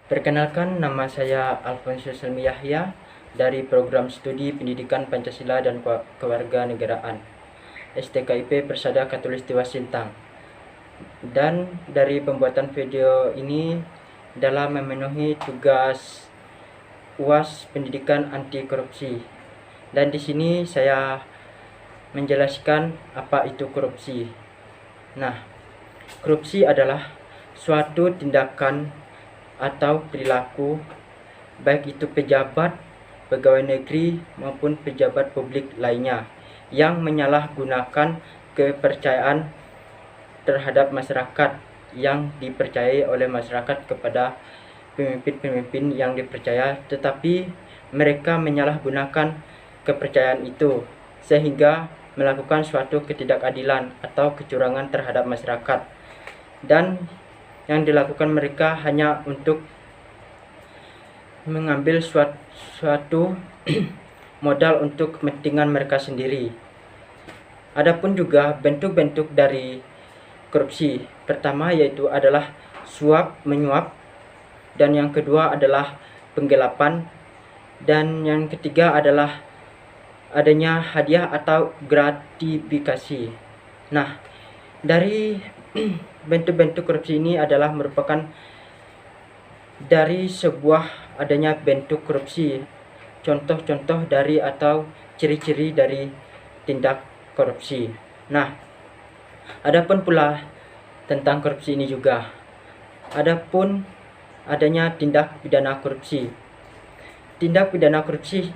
Perkenalkan, nama saya Alfonso Selmi Yahya dari Program Studi Pendidikan Pancasila dan Kewarganegaraan STKIP Persada Khatulistiwa Sintang. Dan dari pembuatan video ini dalam memenuhi tugas UAS Pendidikan Anti Korupsi. Dan di sini saya menjelaskan apa itu korupsi. Nah, korupsi adalah suatu tindakan atau perilaku baik itu pejabat, pegawai negeri maupun pejabat publik lainnya yang menyalahgunakan kepercayaan terhadap masyarakat yang dipercayai oleh masyarakat kepada pemimpin-pemimpin yang dipercaya, tetapi mereka menyalahgunakan kepercayaan itu sehingga melakukan suatu ketidakadilan atau kecurangan terhadap masyarakat, dan yang dilakukan mereka hanya untuk mengambil suatu modal untuk kepentingan mereka sendiri. Adapun juga bentuk-bentuk dari korupsi, pertama yaitu adalah suap menyuap, dan yang kedua adalah penggelapan, dan yang ketiga adalah adanya hadiah atau gratifikasi. Nah, dari bentuk-bentuk korupsi ini adalah merupakan dari sebuah adanya bentuk korupsi, contoh-contoh dari atau ciri-ciri dari tindak korupsi. Nah, adapun pula tentang korupsi ini juga, adapun adanya tindak pidana korupsi. Tindak pidana korupsi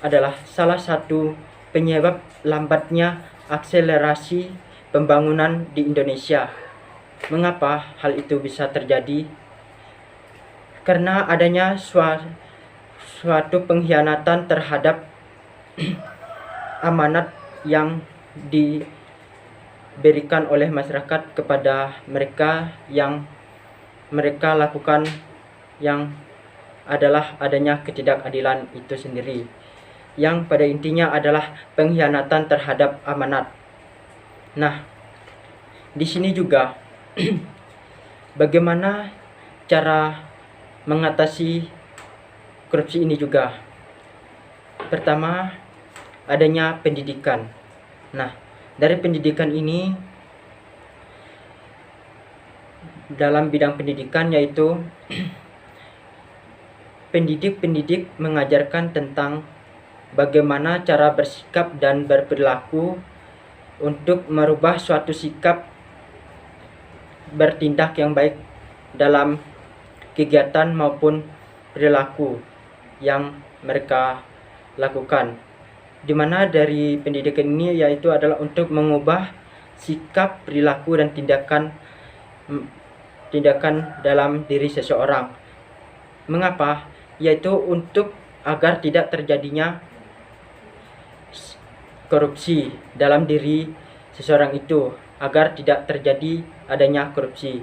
adalah salah satu penyebab lambatnya akselerasi pembangunan di Indonesia. Mengapa hal itu bisa terjadi? Karena adanya suatu pengkhianatan terhadap amanat yang diberikan oleh masyarakat kepada mereka, yang mereka lakukan, yang adalah adanya ketidakadilan itu sendiri, yang pada intinya adalah pengkhianatan terhadap amanat. Nah, di sini juga bagaimana cara mengatasi korupsi ini juga. Pertama, adanya pendidikan. Nah, dari pendidikan ini, dalam bidang pendidikan yaitu pendidik mengajarkan tentang bagaimana cara bersikap dan berperilaku untuk merubah suatu sikap bertindak yang baik dalam kegiatan maupun perilaku yang mereka lakukan. Di mana dari pendidikan ini yaitu adalah untuk mengubah sikap, perilaku, dan tindakan dalam diri seseorang. Mengapa? Yaitu untuk agar tidak terjadinya korupsi dalam diri seseorang itu, agar tidak terjadi adanya korupsi.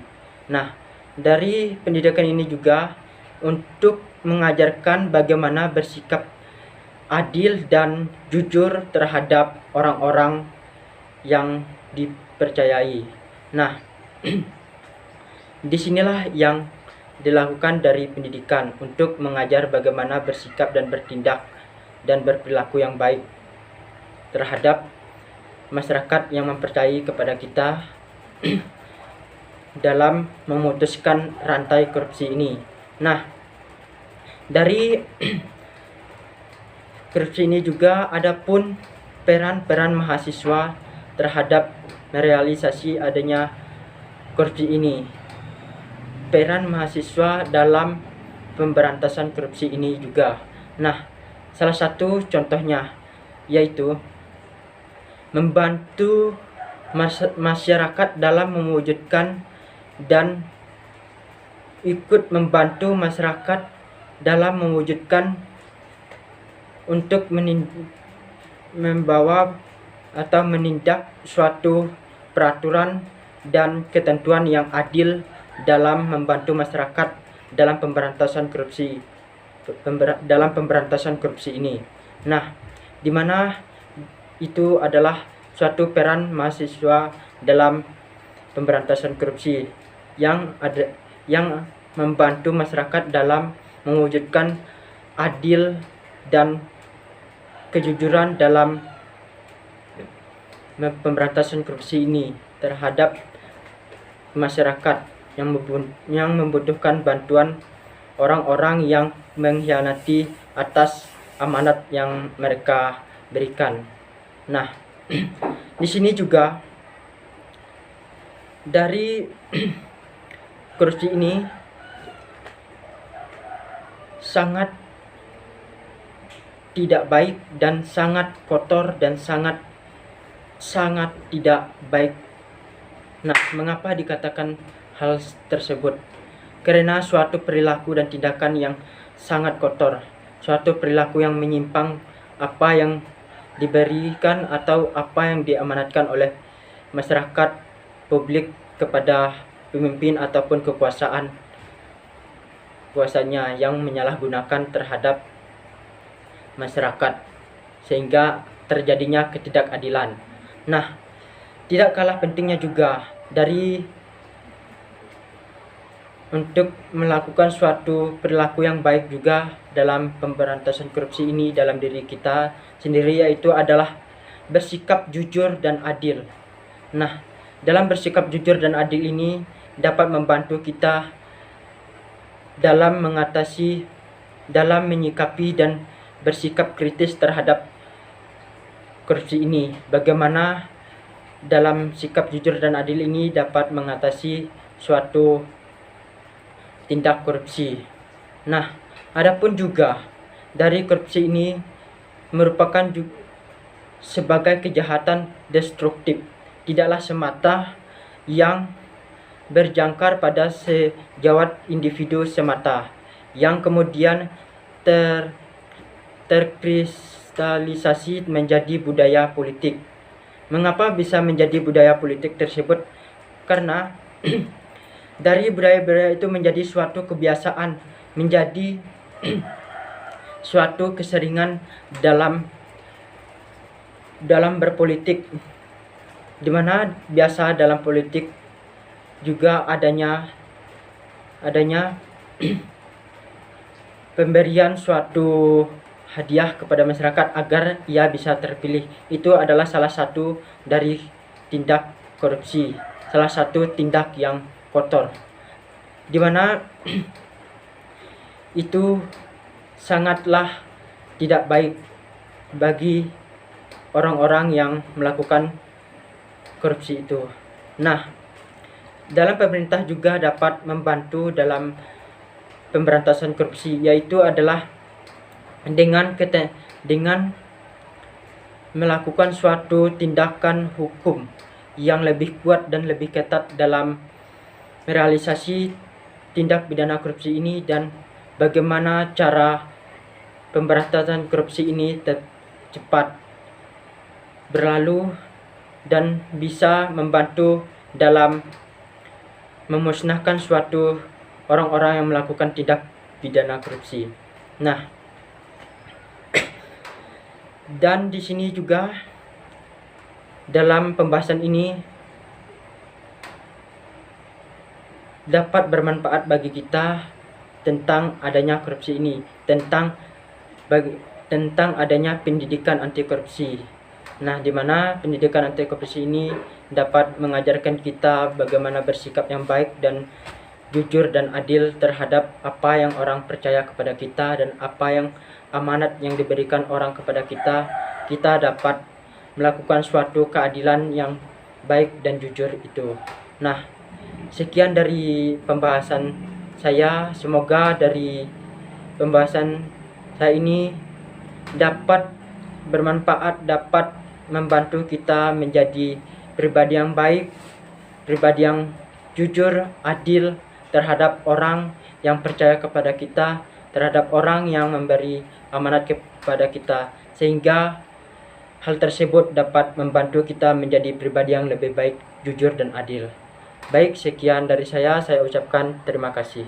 Nah, dari pendidikan ini juga untuk mengajarkan bagaimana bersikap adil dan jujur terhadap orang-orang yang dipercayai. Nah, disinilah yang dilakukan dari pendidikan untuk mengajar bagaimana bersikap dan bertindak dan berperilaku yang baik terhadap masyarakat yang mempercayai kepada kita dalam memutuskan rantai korupsi ini. Nah, dari korupsi ini juga adapun peran mahasiswa terhadap merealisasi adanya korupsi ini. Peran mahasiswa dalam pemberantasan korupsi ini juga. Nah, salah satu contohnya yaitu membantu masyarakat dalam mewujudkan dan ikut membantu masyarakat dalam mewujudkan untuk membawa atau menindak suatu peraturan dan ketentuan yang adil dalam membantu masyarakat dalam pemberantasan korupsi ini. Nah, di mana itu adalah suatu peran mahasiswa dalam pemberantasan korupsi yang membantu masyarakat dalam mewujudkan adil dan kejujuran dalam pemberantasan korupsi ini terhadap masyarakat yang membutuhkan bantuan orang-orang yang mengkhianati atas amanat yang mereka berikan. Nah, di sini juga dari korupsi ini sangat tidak baik dan sangat kotor dan sangat tidak baik. Nah, mengapa dikatakan hal tersebut? Karena suatu perilaku dan tindakan yang sangat kotor, suatu perilaku yang menyimpang apa yang diberikan atau apa yang diamanatkan oleh masyarakat publik kepada pemimpin ataupun kuasanya yang menyalahgunakan terhadap masyarakat sehingga terjadinya ketidakadilan. Nah, tidak kalah pentingnya juga untuk melakukan suatu perilaku yang baik juga dalam pemberantasan korupsi ini dalam diri kita sendiri, yaitu adalah bersikap jujur dan adil. Nah, dalam bersikap jujur dan adil ini dapat membantu kita dalam menyikapi dan bersikap kritis terhadap korupsi ini. Bagaimana dalam sikap jujur dan adil ini dapat mengatasi suatu tindak korupsi. Nah, adapun juga dari korupsi ini merupakan sebagai kejahatan destruktif, tidaklah semata yang berjangkar pada sejawat individu semata, yang kemudian terkristalisasi menjadi budaya politik. Mengapa bisa menjadi budaya politik tersebut? Karena dari budaya-budaya itu menjadi suatu kebiasaan, menjadi suatu keseringan dalam berpolitik, di mana biasa dalam politik juga adanya pemberian suatu hadiah kepada masyarakat agar ia bisa terpilih. Itu adalah salah satu dari tindak korupsi, salah satu tindak yang kotor, di mana itu sangatlah tidak baik bagi orang-orang yang melakukan korupsi itu. Nah, dalam pemerintah juga dapat membantu dalam pemberantasan korupsi, yaitu adalah dengan melakukan suatu tindakan hukum yang lebih kuat dan lebih ketat dalam merealisasi tindak pidana korupsi ini, dan bagaimana cara pemberantasan korupsi ini cepat berlalu dan bisa membantu dalam memusnahkan suatu orang-orang yang melakukan tindak pidana korupsi. Nah, dan di sini juga dalam pembahasan ini dapat bermanfaat bagi kita tentang adanya korupsi ini, tentang adanya pendidikan anti korupsi. Nah, di mana pendidikan anti korupsi ini dapat mengajarkan kita bagaimana bersikap yang baik dan jujur dan adil terhadap apa yang orang percaya kepada kita dan apa yang amanat yang diberikan orang kepada kita. Kita dapat melakukan suatu keadilan yang baik dan jujur itu. Nah, sekian dari pembahasan saya. Semoga dari pembahasan saya ini dapat bermanfaat, dapat membantu kita menjadi pribadi yang baik, pribadi yang jujur, adil terhadap orang yang percaya kepada kita, terhadap orang yang memberi amanat kepada kita, sehingga hal tersebut dapat membantu kita menjadi pribadi yang lebih baik, jujur dan adil. Baik, sekian dari saya ucapkan terima kasih.